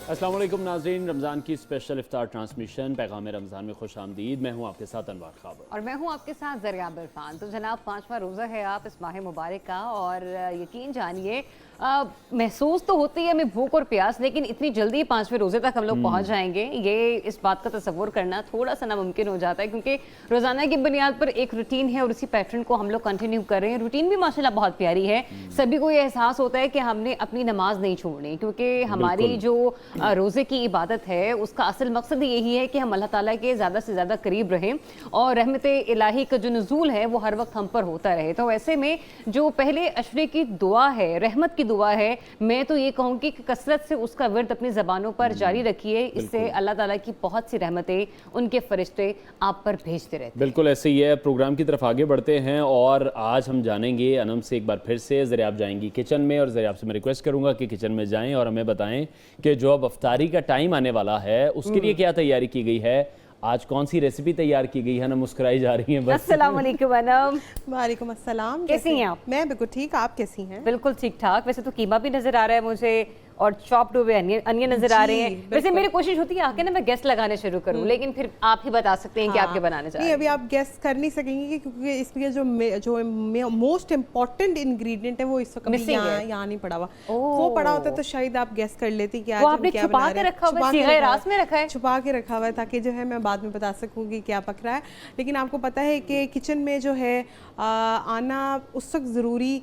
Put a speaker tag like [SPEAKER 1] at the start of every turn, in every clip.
[SPEAKER 1] अस्सलाम वालेकुम नाज़रीन, रमज़ान की स्पेशल इफ्तार ट्रांसमिशन पैगाम रमज़ान में खुश आमदीद। मैं हूँ आपके साथ अनवर खाबर
[SPEAKER 2] और मैं हूँ आपके साथ ज़रिया इरफान। तो जनाब 5वां रोज़ा है आप इस माह मुबारक का, और यकीन जानिए महसूस तो होती है हमें भूख और प्यास, लेकिन इतनी जल्दी 5वें रोज़े तक हम लोग पहुँच जाएंगे ये इस बात का तसव्वुर करना थोड़ा सा नामुमकिन हो जाता है, क्योंकि रोज़ाना की बुनियाद पर एक रूटीन है और उसी पैटर्न को हम लोग कंटिन्यू कर रहे हैं। रूटीन भी माशाल्लाह बहुत प्यारी है। सभी को ये एहसास होता है कि हमने अपनी नमाज नहीं छोड़नी, क्योंकि हमारी जो रोज़े की इबादत है उसका असल मकसद यही है कि हम अल्लाह ताला के ज़्यादा से ज़्यादा करीब रहें और रहमत इलाही का जो नुज़ूल है वो हर वक्त हम पर होता रहे। तो ऐसे में जो पहले अशरे की दुआ है, रहमत की दुआ है, मैं तो ये कहूँगी कि कसरत से उसका विर्द अपनी ज़बानों पर जारी रखिए। इससे अल्लाह ताला की बहुत सी रहमतें, उनके फरिश्ते आप पर भेजते रहते हैं।
[SPEAKER 1] बिल्कुल ऐसे ही है। प्रोग्राम की तरफ आगे बढ़ते हैं और आज हम जानेंगे अनम से एक बार फिर से। ज़रिया आप जाएंगी किचन में और ज़रिया आपसे मैं रिक्वेस्ट करूँगा कि किचन में जाएँ और हमें बताएं कि जो अब अफ्तारी का टाइम आने वाला है उसके लिए क्या तैयारी की गई है, आज कौन सी रेसिपी तैयार की गई है। ना मुस्कुराई जा रही हैं बस।
[SPEAKER 2] अस्सलाम वालेकुम अनम।
[SPEAKER 3] वालेकुम अस्सलाम।
[SPEAKER 2] कैसी हैं आप?
[SPEAKER 3] मैं बिल्कुल ठीक, आप कैसी हैं?
[SPEAKER 2] बिल्कुल ठीक ठाक। वैसे तो कीमा भी नजर आ रहा है मुझे और चॉप्ड हुए अनियन नजर आ रहे हैं। वैसे मेरी कोशिश होती है आके ना मैं गेस्ट लगाने शुरू करूं, लेकिन फिर आप ही बता सकते हैं कि आप क्या बनाने चाह रहे हैं।
[SPEAKER 3] नहीं, अभी आप गेस्ट कर नहीं सकेंगे क्योंकि इसमें जो मोस्ट इम्पोर्टेंट इंग्रेडिएंट है वो इस वक्त यहाँ नहीं पड़ा हुआ। वो पड़ा होता तो शायद आप गेस्ट कर लेती कि आज
[SPEAKER 2] आपने छुपा के रखा हुआ है, रास में रखा है,
[SPEAKER 3] छुपा के रखा हुआ है ताकि जो है मैं बाद में बता सकूंगी क्या पक रहा है। लेकिन आपको पता है कि किचन में जो है आना उस वक्त ज़रूरी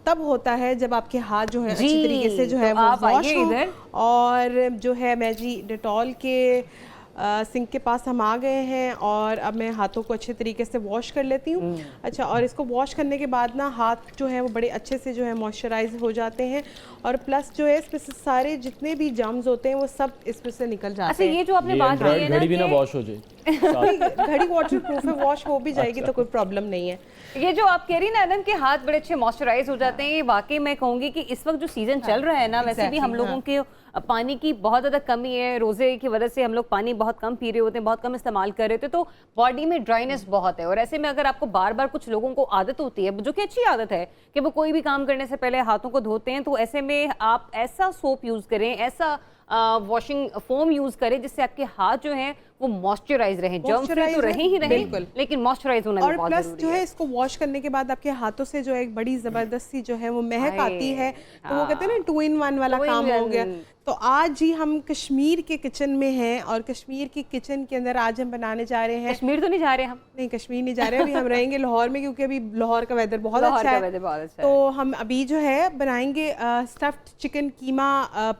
[SPEAKER 3] तब होता है जब आपके हाथ जो है अच्छी तरीके से जो है वो वॉश हो। और जो है मैं जी डेटॉल के सिंक के पास हम आ गए हैं और अब मैं हाथों को अच्छे तरीके से वॉश कर लेती हूँ। अच्छा, और इसको वॉश करने के बाद ना हाथ जो है वो बड़े अच्छे से जो है मॉइस्चराइज हो जाते हैं और प्लस जो है इसमें से सारे जितने भी जर्म्स होते हैं वो सब इसमें से निकल जाते हैं।
[SPEAKER 2] ये जो आपने बात की है ना,
[SPEAKER 1] घड़ी भी ना वॉश हो जाए,
[SPEAKER 3] घड़ी वाटर प्रूफ है, वॉश हो भी जाएगी तो कोई प्रॉब्लम नहीं है।
[SPEAKER 2] ये जो आप कह रही ना अनम के हाथ बड़े अच्छे मॉइस्चराइज हो जाते हैं, ये वाकई मैं कहूंगी कि इस वक्त जो सीजन चल रहा है ना, वैसे भी हम लोगों के पानी की बहुत ज़्यादा कमी है। रोज़े की वजह से हम लोग पानी बहुत कम पी रहे होते हैं, बहुत कम इस्तेमाल कर रहे होते हैं, तो बॉडी में ड्राइनेस बहुत है। और ऐसे में अगर आपको बार बार, कुछ लोगों को आदत होती है जो कि अच्छी आदत है कि वो कोई भी काम करने से पहले हाथों को धोते हैं, तो ऐसे में आप ऐसा सोप यूज़ करें, ऐसा वॉशिंग फोम यूज करें जिससे आपके हाथ जो हैं वो मॉइस्चराइज रहें। जर्म फ्री तो रहे ही रहे, लेकिन मॉइस्चराइज होना भी बहुत जरूरी है।
[SPEAKER 3] और प्लस जो है इसको वॉश करने के बाद आपके हाथों से जो है एक बड़ी जबरदस्त सी जो है वो महक आती है, तो वो कहते हैं ना 2 in 1 वाला काम हो गया। तो आज ही हम कश्मीर के किचन में हैं और कश्मीर की किचन के अंदर आज हम बनाने जा रहे हैं।
[SPEAKER 2] कश्मीर तो नहीं जा रहे हम?
[SPEAKER 3] नहीं, कश्मीर नहीं जा रहे, अभी हम रहेंगे लाहौर में, क्योंकि अभी लाहौर का वेदर बहुत अच्छा है। तो हम अभी जो है बनाएंगे स्टफ्ड चिकन कीमा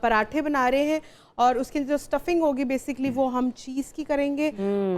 [SPEAKER 3] पराठे बना रहे हैं और उसकी जो स्टफिंग होगी बेसिकली वो हम चीज़ की करेंगे।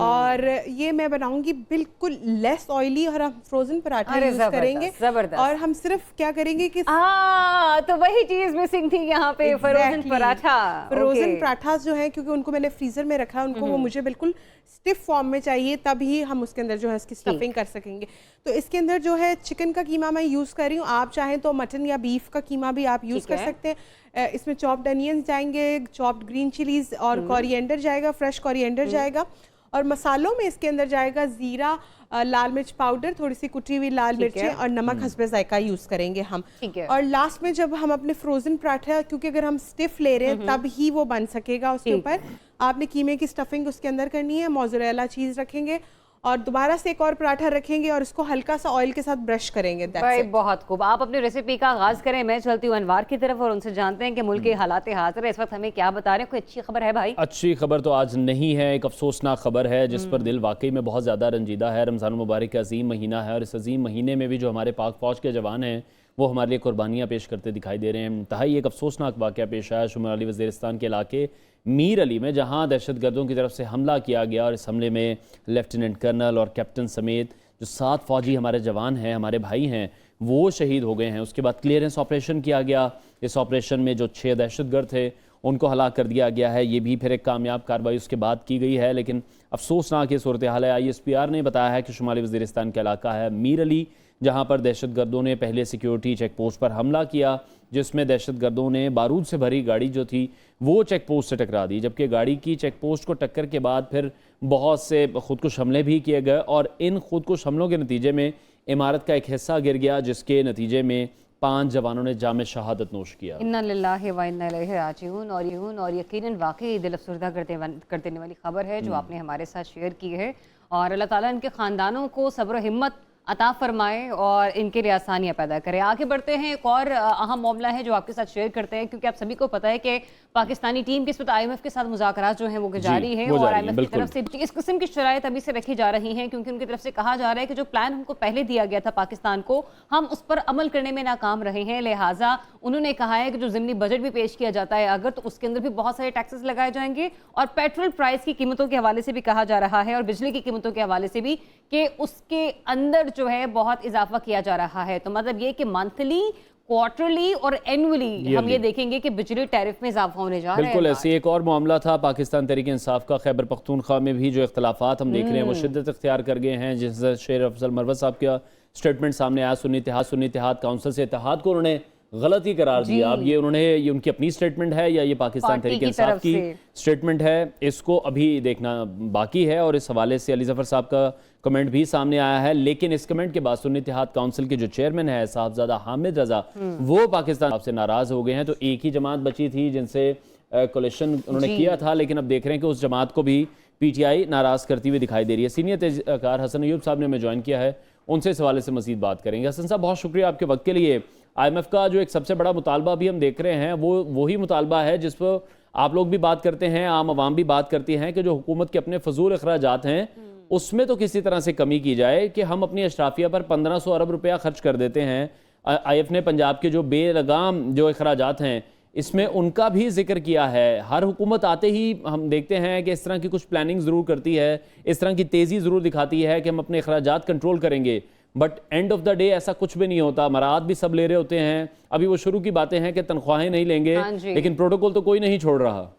[SPEAKER 3] और ये मैं बनाऊंगी बिल्कुल लेस ऑयली और हम फ्रोजन पराठे यूज करेंगे। और हम सिर्फ क्या करेंगे कि
[SPEAKER 2] तो वही चीज मिसिंग थी यहाँ पे, फ्रोजन पराठा।
[SPEAKER 3] फ्रोजन पराठा जो है, क्योंकि उनको मैंने फ्रीजर में रखा है, उनको वो मुझे बिल्कुल स्टिफ फॉर्म में चाहिए, तभी हम उसके अंदर जो है इसकी स्टफिंग कर सकेंगे। तो इसके अंदर जो है चिकन का कीमा मैं यूज़ कर रही हूँ, आप चाहें तो मटन या बीफ का कीमा भी आप यूज़ कर सकते हैं। इसमें चॉप्ड अनियंस जाएंगे, चॉप्ड ग्रीन चिलीज और कोरिएंडर जाएगा, फ्रेश कोरिएंडर जाएगा। और मसालों में इसके अंदर जाएगा जीरा, लाल मिर्च पाउडर, थोड़ी सी कुटी हुई लाल मिर्चें और नमक हस्बे जायका यूज़ करेंगे हम। और लास्ट में जब हम अपने फ्रोजन पराठा, क्योंकि अगर हम स्टिफ ले रहे हैं तब ही वो बन सकेगा, उसके ऊपर आपने कीमे की स्टफिंग उसके अंदर करनी है, मोज़रेला चीज़ रखेंगे और दोबारा से एक और पराठा रखेंगे और इसको हल्का सा ऑयल के साथ ब्रश करेंगे।
[SPEAKER 2] भाई बहुत खूब, आप अपनी रेसिपी का आगाज करें। मैं चलती हूँ अनवार की तरफ और उनसे जानते हैं कि मुल्क के हालात हाजिर है इस वक्त हमें क्या बता रहे हैं। कोई अच्छी खबर है भाई?
[SPEAKER 1] अच्छी खबर तो आज नहीं है, एक अफसोसनाक खबर है जिस पर दिल वाकई में बहुत ज़्यादा रंजीदा है। रमज़ान मुबारक का अजीम महीना है और इस अजीम महीने में भी जो हमारे पाक फौज के जवान हैं वो हमारे लिए कुर्बानियाँ पेश करते दिखाई दे रहे हैं। इंतहाई एक अफसोसनाक वाक़या पेश आया शुमाली वज़ीरिस्तान के इलाके मीर अली में, जहाँ दहशतगर्दों की तरफ से हमला किया गया और इस हमले में लेफ्टिनेंट कर्नल और कैप्टन समेत जो 7 फौजी हमारे जवान हैं, हमारे भाई हैं, वो शहीद हो गए हैं। उसके बाद क्लियरेंस ऑपरेशन किया गया। इस ऑपरेशन में जो 6 दहशतगर्द थे उनको हलाक कर दिया गया है। ये भी फिर एक कामयाब कार्रवाई उसके बाद की गई है। लेकिन अफसोसनाक ये सूरत हाल है। ISPR ने बताया है कि शुमाली वज़ीरिस्तान का इलाका है मीर अली, जहाँ पर दहशतगर्दों ने पहले सिक्योरिटी चेक पोस्ट पर हमला किया, जिसमें दहशतगर्दों ने बारूद से भरी गाड़ी जो थी वो चेक पोस्ट से टकरा दी, जबकि गाड़ी की चेक पोस्ट को टक्कर के बाद फिर बहुत से खुदकुश हमले भी किए गए और इन खुदकुश हमलों के नतीजे में इमारत का एक हिस्सा गिर गया, जिसके नतीजे में 5 जवानों ने जाम शहादत नोश किया।
[SPEAKER 2] इन्ना लिल्लाहि व इन्ना इलैहि राजिऊन। और यकीनन वाकई दिल अफसरदा कर देने वाली खबर है जो आपने हमारे साथ शेयर की है। और अल्लाह ताला इनके ख़ानदानों को सब्र हिम्मत अता फरमाए और इनके लिए आसानियाँ पैदा करे। आगे बढ़ते हैं, एक और अहम मामला है जो आपके साथ शेयर करते हैं, क्योंकि आप सभी को पता है कि पाकिस्तानी टीम के इस वक्त IMF के साथ मुज़ाकरात जो हैं वो जारी हैं और IMF की तरफ से इस किस्म की शराइत अभी से रखी जा रही हैं, क्योंकि उनकी तरफ से कहा जा रहा है कि जो प्लान उनको पहले दिया गया था पाकिस्तान को, हम उस पर अमल करने में नाकाम रहे हैं। लिहाजा उन्होंने कहा है कि जो ज़िमनी बजट भी पेश किया जाता है अगर, तो उसके अंदर भी बहुत सारे टैक्सेस लगाए जाएंगे और पेट्रोल प्राइस की कीमतों के हवाले से भी कहा जा रहा है और बिजली की कीमतों के हवाले से भी कि उसके अंदर जो है बहुत इजाफा किया जा रहा है। तो मतलब ये कि मंथली, क्वार्टरली और एनुअली हम ये देखेंगे कि बिजली टैरिफ में इजाफा होने जा रहा है।
[SPEAKER 1] बिल्कुल ऐसे एक और मामला था पाकिस्तान तहरीक इंसाफ का, खैबर पख्तूनख्वा में भी जो इख्तलाफात हम देख रहे हैं वो शिद्दत इख्तियार कर गए हैं। जिस शेर अफजल मरवत साहब का स्टेटमेंट सामने आया, सुन्नी इत्तेहाद काउंसिल से इत्तेहाद को उन्होंने गलत ही करार दिया। अब ये उनकी अपनी स्टेटमेंट है या ये पाकिस्तान तहरीक इंसाफ की स्टेटमेंट है, इसको अभी देखना बाकी है। और इस हवाले से अली जफर साहब का कमेंट भी सामने आया है, लेकिन इस कमेंट के बाद सुन्नी इत्तेहाद काउंसिल के जो चेयरमैन है साहबजादा हामिद रजा, वो पाकिस्तान से नाराज हो गए हैं। तो एक ही जमात बची थी जिनसे कोलिशन उन्होंने किया था, लेकिन अब देख रहे हैं कि उस जमात को भी PTI नाराज करती हुई दिखाई दे रही है। सीनियर तहजीरकार हसन अयूब साहब ने हमें ज्वाइन किया है, उनसे इस हवाले से मजीद बात करेंगे। हसन साहब, बहुत शुक्रिया आपके वक्त के लिए। IMF का जो एक सबसे बड़ा मुतालबा भी हम देख रहे हैं वो वही मुतालबा है जिस पर आप लोग भी बात करते हैं, आम आवाम भी बात करती हैं, कि जो हुकूमत के अपने फजूल अखराजात हैं उसमें तो किसी तरह से कमी की जाए। कि हम अपनी अशराफिया पर 1500 अरब रुपया खर्च कर देते हैं। IMF ने पंजाब के जो बेलगाम जो अखराजात हैं इसमें उनका भी जिक्र किया है। हर हुकूमत आते ही हम देखते हैं कि इस तरह की कुछ प्लानिंग ज़रूर करती है, इस तरह की तेज़ी ज़रूर दिखाती है कि हम अपने अखराजात कंट्रोल करेंगे, but end of the day ऐसा कुछ भी नहीं होता। मराद भी सब ले रहे होते हैं। अभी वो शुरू की बातें हैं कि तनख्वाहें नहीं लेंगे, लेकिन प्रोटोकॉल तो कोई नहीं छोड़ रहा।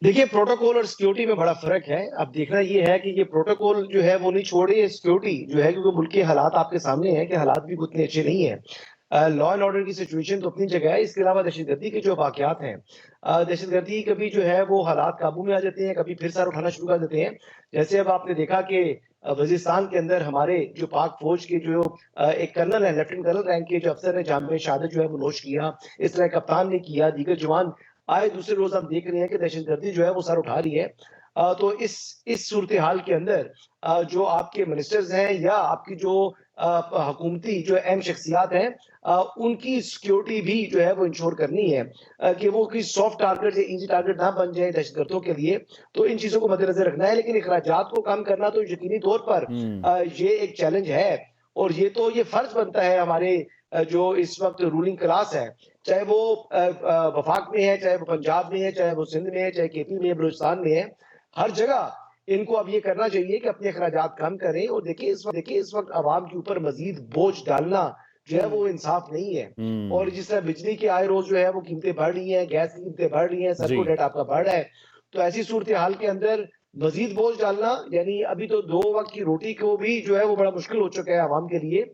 [SPEAKER 4] देखिए, प्रोटोकॉल और सिक्योरिटी में बड़ा फर्क है। अब देखना ये है कि ये प्रोटोकॉल जो है वो नहीं छोड़ रही है, सिक्योरिटी जो है, क्योंकि मुल्क के हालात आपके सामने है कि हालात भी उतने अच्छे नहीं है। लॉ एंड ऑर्डर की सिचुएशन तो अपनी जगह है, इसके अलावा दहशतगर्दी के जो वाकयात हैं, दहशतगर्दी कभी जो है वो हालात काबू में आ जाते हैं, कभी फिर सर उठाना शुरू कर देते हैं। जैसे अब आपने देखा कि वजीरिस्तान के अंदर हमारे जो पाक फौज के जो एक कर्नल है, लेफ्टिनेंट कर्नल रैंक के जो अफसर है, जाम शहादत जो है वो नोश किया, इस तरह कप्तान ने किया, दीगर जवान आए। दूसरे रोज हम देख रहे हैं कि दहशतगर्दी जो है वो सर उठा रही है। तो इस सूरत हाल के अंदर जो आपके मिनिस्टर्स हैं या आपकी जो हुकूमती जो अहम शख्सियात हैं, उनकी सिक्योरिटी भी जो है वो इंश्योर करनी है कि वो कोई सॉफ्ट टारगेट या इजी टारगेट ना बन जाए दहशतगर्दों के लिए। तो इन चीजों को मद्देनजर रखना है, लेकिन अखराजात को कम करना तो यकीनी तौर पर ये एक चैलेंज है। और ये फर्ज बनता है हमारे जो इस वक्त रूलिंग क्लास है, चाहे वो वफाक में है, चाहे वो पंजाब में है, चाहे वो सिंध में है, चाहे KP में है, बलूचिस्तान में है, हर जगह इनको अब ये करना चाहिए कि अपने अखराजात कम करें। और देखिए इस वक्त आवाम के ऊपर मजीद बोझ डालना जो है वो इंसाफ नहीं है। और जिस तरह बिजली के आए रोज जो है वो कीमतें बढ़ रही हैं, गैस की कीमतें बढ़ रही हैं, सबको रेट आपका बढ़ रहा है, तो ऐसी सूरत हाल के अंदर मजीद बोझ डालना, यानी अभी तो 2 वक्त की रोटी को भी जो है वो बड़ा मुश्किल हो चुका है आवाम के लिए।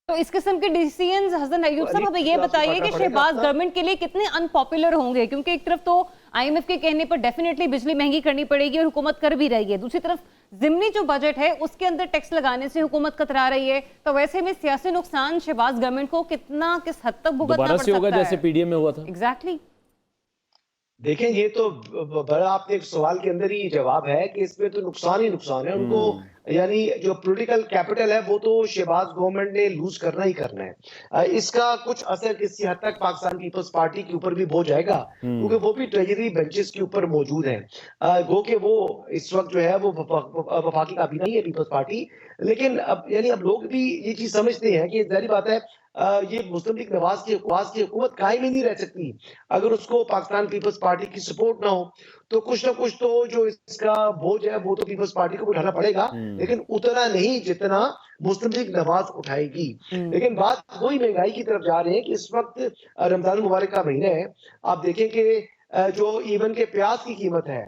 [SPEAKER 2] तो इस किस्म के डिसीजंस हसन अयूब साहब, हमें ये बताइए कि शहबाज गवर्नमेंट के लिए कितने अनपॉपुलर होंगे, क्योंकि एक तरफ तो IMF के कहने पर डेफिनेटली बिजली महंगी करनी पड़ेगी और हुकूमत कर भी रही है, दूसरी तरफ जिमनी जो बजट है उसके अंदर टैक्स लगाने से हुकूमत कतरा रही है। तो वैसे में सियासी नुकसान शहबाज गवर्नमेंट को किस हद तक भुगतना पड़ सकता है?
[SPEAKER 1] जैसे PDM में हुआ था।
[SPEAKER 2] एग्जैक्टली।
[SPEAKER 4] देखें, ये तो बड़ा आपके एक सवाल के अंदर ही जवाब है कि इसमें तो नुकसान ही नुकसान है उनको, यानी जो पॉलिटिकल कैपिटल है वो तो शहबाज गवर्नमेंट ने लूज करना ही करना है। इसका कुछ असर किसी हद तक पाकिस्तान पीपल्स पार्टी के ऊपर भी हो जाएगा, क्योंकि वो भी ट्रेजरी बेंचेस के ऊपर मौजूद है। गो के वो इस वक्त जो है वो वफाकी काबीना ही है पीपल्स पार्टी, लेकिन अब यानी अब लोग भी ये चीज समझते हैं कि जाहिर बात है ये मुस्लिम लीग नवाज की हुकूमत कायम ही नहीं रह सकती अगर उसको पाकिस्तान पीपल्स पार्टी की सपोर्ट ना हो। तो कुछ ना कुछ तो जो इसका बोझ है वो तो पीपल्स पार्टी को उठाना पड़ेगा, लेकिन उतना नहीं जितना मुस्लिम लीग नवाज उठाएगी। लेकिन बात वही महंगाई की तरफ जा रहे हैं कि इस वक्त रमजान मुबारक का महीना है, आप देखें कि जो ईवन के प्याज की कीमत है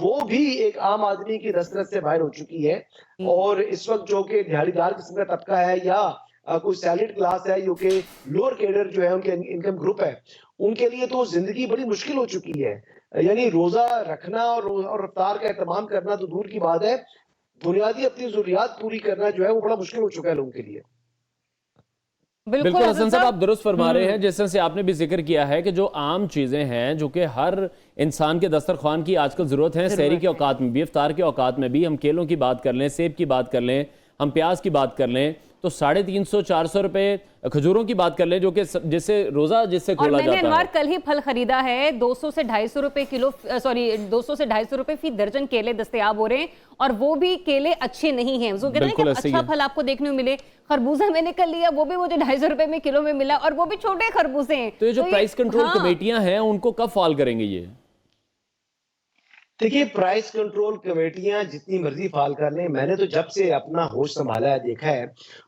[SPEAKER 4] वो भी एक आम आदमी की दस्तरस से बाहर हो चुकी है। और इस वक्त जो कि दिहाड़ीदार किस्म का तबका है या कोई सैलरीड क्लास है, जो कि लोअर कैडर जो है उनके इनकम ग्रुप है, उनके लिए तो जिंदगी बड़ी मुश्किल हो चुकी है। यानी रोजा रखना और इफ्तार का एहतमाम करना तो दूर की बात है, बुनियादी अपनी जरूरियात पूरी करना जो है वो बड़ा मुश्किल हो चुका है लोगों के लिए।
[SPEAKER 1] बिल्कुल हसन साहब, आप दुरुस्त फरमा रहे हैं। जिस तरह से आपने भी जिक्र किया है कि जो आम चीज़ें हैं जो कि हर इंसान के दस्तरखान की आजकल ज़रूरत है, सहरी के औकात में भी, इफ्तार के औकात में भी, हम केलों की बात कर लें, सेब की बात कर लें, हम प्याज की बात कर लें, तो 350-400 रुपए, खजूरों की बात कर लें जो कि जिससे रोज़ा जिससे खोला
[SPEAKER 2] मैंने
[SPEAKER 1] जाता
[SPEAKER 2] अनवार
[SPEAKER 1] है।
[SPEAKER 2] कल ही फल खरीदा है, 200 से 250 रुपए किलो, सॉरी 200 से 250 रुपए फी दर्जन केले दस्तयाब हो रहे हैं, और वो भी केले अच्छे नहीं हैं। जो कहते हैं
[SPEAKER 1] बिल्कुल
[SPEAKER 2] कि
[SPEAKER 1] ऐसे ही
[SPEAKER 2] अच्छा
[SPEAKER 1] है।
[SPEAKER 2] फल आपको देखने को मिले। खरबूजा मैंने कल लिया, वो भी मुझे 250 रुपए में किलो में मिला, और वो भी छोटे खरबूजे हैं।
[SPEAKER 1] तो ये जो प्राइस कंट्रोल
[SPEAKER 2] हाँ।
[SPEAKER 1] कमेटियां हैं उनको कब फॉल करेंगे ये?
[SPEAKER 4] देखिए, प्राइस कंट्रोल कमेटियां जितनी मर्जी फाल कर लें, मैंने तो जब से अपना होश संभाला है देखा है,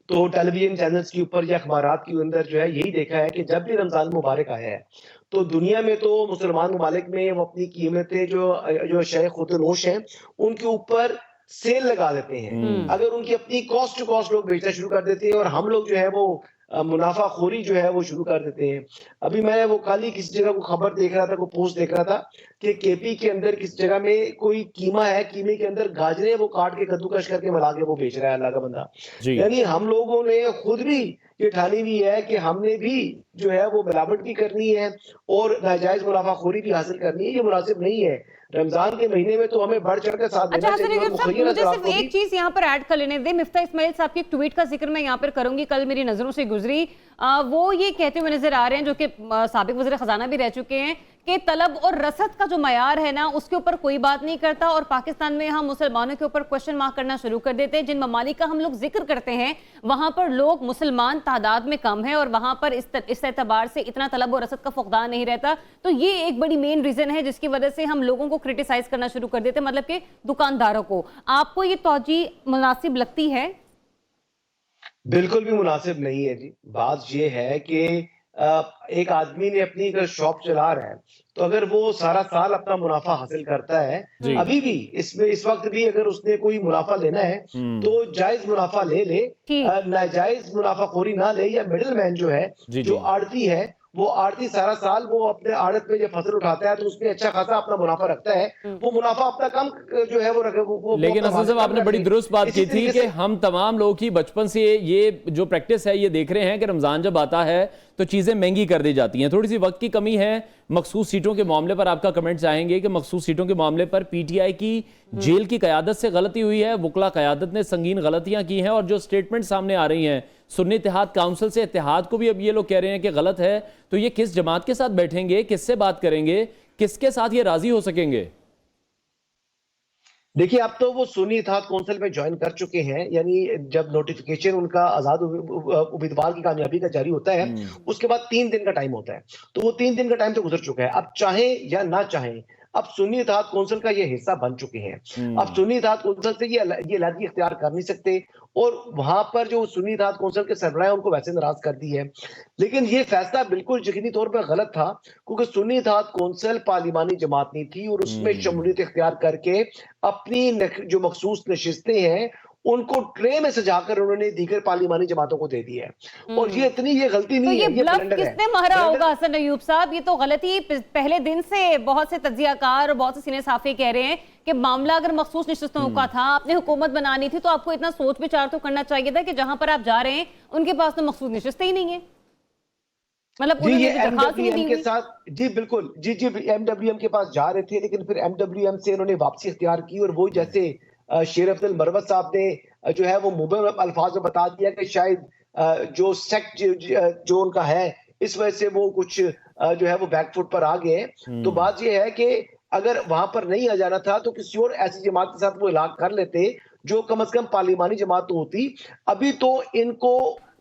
[SPEAKER 4] तो टेलीविजन चैनल्स के ऊपर या अखबारात के अंदर जो है यही देखा है कि जब भी रमजान मुबारक आया है, तो दुनिया में तो मुसलमान ममालिक में वो अपनी कीमतें जो शेख खुदनोश हैं उनके ऊपर सेल लगा देते हैं। अगर उनकी अपनी कॉस्ट टू कॉस्ट लोग बेचना शुरू कर देते हैं, और हम लोग जो है वो मुनाफाखोरी जो है वो शुरू कर देते हैं। अभी मैं वो कल ही किसी जगह को खबर देख रहा था, को पोस्ट देख रहा था कि केपी के अंदर किस जगह में कोई कीमा है, कीमे के अंदर गाजरे वो काट के कद्दूकश करके मिला के वो बेच रहा है अल्लाह का बंदा।
[SPEAKER 1] जी।
[SPEAKER 4] यानी हम लोगों ने खुद भी ये ठानी हुई है कि हमने भी जो है वो मिलावट भी करनी है और नाजायज मुनाफाखोरी भी हासिल करनी है। ये मुनासिब नहीं है। रमजान के महीने में तो हमें बढ़ चढ़ कर साथ
[SPEAKER 2] अच्छा
[SPEAKER 4] देना
[SPEAKER 2] हसन
[SPEAKER 4] चाहिए, और
[SPEAKER 2] अयूब साहब,
[SPEAKER 4] मुखय्यर
[SPEAKER 2] मुझे
[SPEAKER 4] अतराफ
[SPEAKER 2] सिर्फ
[SPEAKER 4] को भी।
[SPEAKER 2] एक चीज यहाँ पर ऐड कर लेने दे। मिफ्ता इस्माइल साहब की एक ट्वीट का जिक्र मैं यहाँ पर करूंगी, कल मेरी नजरों से गुजरी। वो ये कहते हुए नजर आ रहे हैं, जो कि साबिक वज़ीर खजाना भी रह चुके हैं, कि तलब और रसद का जो मयार है ना उसके ऊपर कोई बात नहीं करता, और पाकिस्तान में हम मुसलमानों के ऊपर क्वेश्चन मार्क करना शुरू कर देते हैं। जिन ममालिक का हम लोग जिक्र करते हैं वहां पर लोग मुसलमान तादाद में कम है, और वहां पर इस एतबार से इतना तलब और रसद का फुकदान नहीं रहता। तो ये एक बड़ी मेन रीजन है जिसकी वजह से हम लोगों को क्रिटिसाइज करना शुरू कर देते हैं, मतलब कि दुकानदारों को। आपको ये तौजी मुनासिब लगती है?
[SPEAKER 4] बिल्कुल भी मुनासिब नहीं है जी। बात ये है कि एक आदमी ने अपनी अगर शॉप चला रहा है, तो अगर वो सारा साल अपना मुनाफा हासिल करता है,
[SPEAKER 1] जी।
[SPEAKER 4] अभी भी इसमें इस वक्त भी अगर उसने कोई मुनाफा लेना है तो जायज मुनाफा ले
[SPEAKER 2] ठीक।
[SPEAKER 4] नाजायज मुनाफाखोरी ना ले। या मिडिल मैन जो है,
[SPEAKER 1] जी,
[SPEAKER 4] जो
[SPEAKER 1] जी।
[SPEAKER 4] आड़ती है, वो आड़ती सारा साल वो अपने आड़त में जब फसल उठाता है तो उसमें अच्छा खासा अपना मुनाफा रखता है। वो मुनाफा अपना कम जो है वो रखे, वो
[SPEAKER 1] लेकिन
[SPEAKER 4] अपना
[SPEAKER 1] हसन साहब,
[SPEAKER 4] कम
[SPEAKER 1] आपने बड़ी
[SPEAKER 4] रखे।
[SPEAKER 1] दुरुस्त बात
[SPEAKER 4] इसी
[SPEAKER 1] की थी
[SPEAKER 4] तरीके
[SPEAKER 1] कि
[SPEAKER 4] से
[SPEAKER 1] हम तमाम लोग ही बचपन से ये जो प्रैक्टिस है ये देख रहे हैं कि रमजान जब आता है तो चीज़ें महंगी कर दी जाती हैं। थोड़ी सी वक्त की कमी है। मखसूस सीटों के मामले पर आपका कमेंट चाहेंगे कि मखसूस सीटों के मामले पर पीटीआई की जेल की क़यादत से गलती हुई है, वकला क़यादत ने संगीन गलतियां की हैं, और जो स्टेटमेंट सामने आ रही हैं सुन्नी इत्तेहाद काउंसिल से, इत्तेहाद को भी अब ये लोग कह रहे हैं कि गलत है, तो ये किस जमात के साथ बैठेंगे, किससे बात करेंगे, किसके साथ ये राजी हो सकेंगे?
[SPEAKER 4] देखिए, अब तो वो सुन्नी इत्तेहाद कौंसिल में ज्वाइन कर चुके हैं। यानी जब नोटिफिकेशन उनका आजाद उम्मीदवार की कामयाबी का जारी होता है, उसके बाद 3 दिन का टाइम होता है। तो वो 3 दिन का टाइम तो गुजर चुका है। अब चाहे या ना चाहें, अब सुन्नी इत्तेहाद कौंसिल का ये हिस्सा बन चुके हैं। अब सुन्नी इत्तेहाद कौंसिल से ये अलहदगी इख्तियार कर नहीं सकते, और वहां पर जो सुन्नी इत्तेहाद कौंसिल के सरबराह उनको वैसे नाराज कर दी है। लेकिन ये फैसला बिल्कुल यकीनी तौर पर गलत था, क्योंकि सुन्नी इत्तेहाद कौंसिल पार्लिमानी जमात नहीं थी, और उसमें शमूलियत इख्तियार करके अपनी जो मखसूस नशिस्तें हैं उनको ट्रे में सजाकर उन्होंने दीगर पार्लिमानी जमातों को दे दी है। और ये गलती
[SPEAKER 2] तो
[SPEAKER 4] नहीं
[SPEAKER 2] ये
[SPEAKER 4] है, ये
[SPEAKER 2] ब्लफ
[SPEAKER 4] ब्लंडर है।
[SPEAKER 2] किसने मारा
[SPEAKER 4] ब्लंडर-
[SPEAKER 2] होगा हसन अयूब साहब? ये तो गलती पहले दिन से बहुत से तज्जियाकार और बहुत से सीनियर साफी कह रहे हैं कि मामला अगर मखसूस नशिस्तों का था, आपने हुकूमत बनानी थी, तो आपको इतना सोच विचार तो करना चाहिए था कि जहां पर आप जा रहे हैं उनके पास तो मखसूस नशिस्तें ही नहीं है। मतलब
[SPEAKER 4] जी, ये
[SPEAKER 2] उन्होंने तो दरखास्त ही नहीं
[SPEAKER 4] एमडब्ल्यूएम
[SPEAKER 2] दी
[SPEAKER 4] के
[SPEAKER 2] हुई।
[SPEAKER 4] साथ, जी बिल्कुल, जी एमडब्ल्यूएम के पास जा रहे थे, लेकिन फिर एमडब्ल्यूएम से इन्होंने वापसी इख्तियार की, और वो जैसे शेर अब्दुल मरवत साहब ने जो है वो मुबहम अल्फाज में बता दिया कि शायद जो सेक्ट जो उनका है, इस वजह से वो कुछ जो है वो बैकफुट पर आ गए। तो बात ये है कि अगर वहां पर नहीं आ जाना था तो किसी और ऐसी जमात के साथ वो इलाक कर लेते जो कम से कम पार्लिमानी जमात तो होती। अभी तो इनको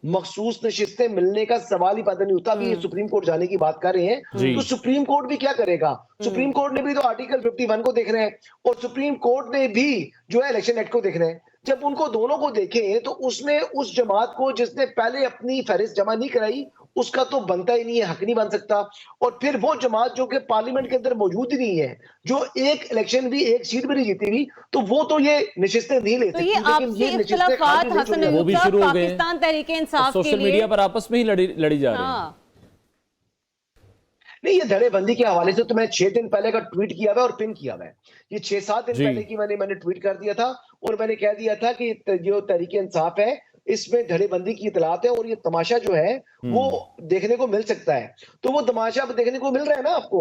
[SPEAKER 4] मखसूस नशिस्तें मिलने का सवाल ही पैदा नहीं होता। अभी ये सुप्रीम कोर्ट जाने की बात कर रहे हैं, तो सुप्रीम कोर्ट भी क्या करेगा? सुप्रीम कोर्ट ने भी तो आर्टिकल 51 को देखना है, और सुप्रीम कोर्ट ने भी जो है इलेक्शन एक्ट को देखना है। जब उनको दोनों को देखें तो उसमें उस जमात को जिसने पहले अपनी फहरिस्त जमा नहीं कराई उसका तो बनता ही नहीं है, हक नहीं बन सकता। और फिर वो जमात जो कि पार्लियामेंट के अंदर मौजूद ही नहीं है, जो एक इलेक्शन भी, एक सीट भी नहीं जीती हुई, तो वो तो ये नशिस्तें नहीं ले
[SPEAKER 2] तो
[SPEAKER 4] सकती।
[SPEAKER 2] ये आपसी इख्तिलाफात हसन
[SPEAKER 1] वो भी
[SPEAKER 2] अयूब
[SPEAKER 1] शुरू
[SPEAKER 2] साहब
[SPEAKER 1] हो गए।
[SPEAKER 2] पाकिस्तान तहरीक इंसाफ के
[SPEAKER 1] सोशल
[SPEAKER 2] लिए
[SPEAKER 1] मीडिया पर आपस में ही लड़ी जा रही है।
[SPEAKER 2] हाँ,
[SPEAKER 4] नहीं, ये धड़ेबंदी के हवाले से तो मैं 6 दिन पहले का ट्वीट किया हुआ है और पिन किया हुआ है। ये 6-7 दिन
[SPEAKER 1] जी।
[SPEAKER 4] पहले की मैंने ट्वीट कर दिया था, और मैंने कह दिया था कि जो तहरीक इंसाफ है इसमें धड़ेबंदी की इतलात है और ये तमाशा जो है वो देखने को मिल सकता है। तो वो तमाशा अब देखने को मिल रहा है ना आपको।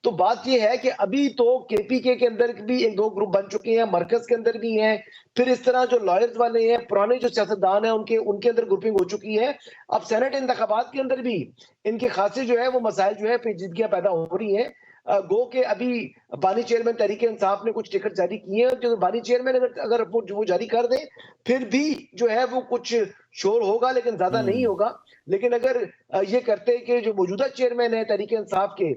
[SPEAKER 4] तो बात ये है कि अभी तो केपीके के अंदर भी 1-2 ग्रुप बन चुके हैं, मरकज के अंदर भी हैं, फिर इस तरह जो लॉयर्स वाले हैं, पुराने जो सियासतदान हैं, उनके अंदर ग्रुपिंग हो चुकी है। अब सेनेट इंतखाबात के अंदर भी इनके खासे जो है वो मसाइल जो है पेचीदगियां पैदा हो रही हैं। गो के अभी बानी चेयरमैन तहरीक इंसाफ ने कुछ टिकट जारी किए हैं, जो बानी चेयरमैन अगर वो जारी कर दें फिर भी जो है वो कुछ शोर होगा लेकिन ज्यादा नहीं होगा। लेकिन अगर ये करते कि जो मौजूदा चेयरमैन है तहरीक इंसाफ के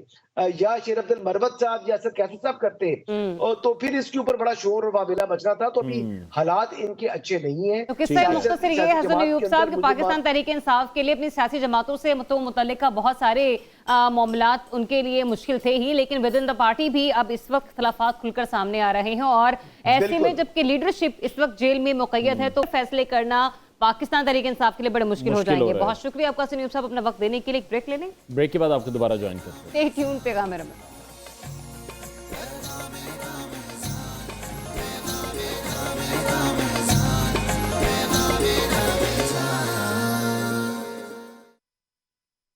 [SPEAKER 4] या शेर अब्दुल मरवत साहब या सर कैसर साहब करते और तो फिर इसके ऊपर बड़ा शोर और वावेला बचना था। तो अभी हालात इनके अच्छे नहीं है।
[SPEAKER 2] तो किससे मुख्तसर ये हसन अयूब साहब कि पाकिस्तान तहरीक इंसाफ के लिए अपनी सियासी जमातों से मुतल्लिका बहुत सारे मामलात उनके लिए मुश्किल थे ही, लेकिन विद इन द पार्टी भी अब इस वक्त खिलाफात खुलकर सामने आ रहे हैं और ऐसे में जबकि लीडरशिप इस वक्त जेल में मुक़य्यद है तो फैसले करना पाकिस्तान तहरीक इंसाफ के लिए बड़े मुश्किल हो जाएंगे। बहुत शुक्रिया आपका हसन अयूब साहब अपना वक्त देने के लिए। एक ब्रेक ले लें,
[SPEAKER 1] ब्रेक के बाद आपको दोबारा ज्वाइन करते हैं।
[SPEAKER 2] Stay tuned पैगाम-ए-रहमत।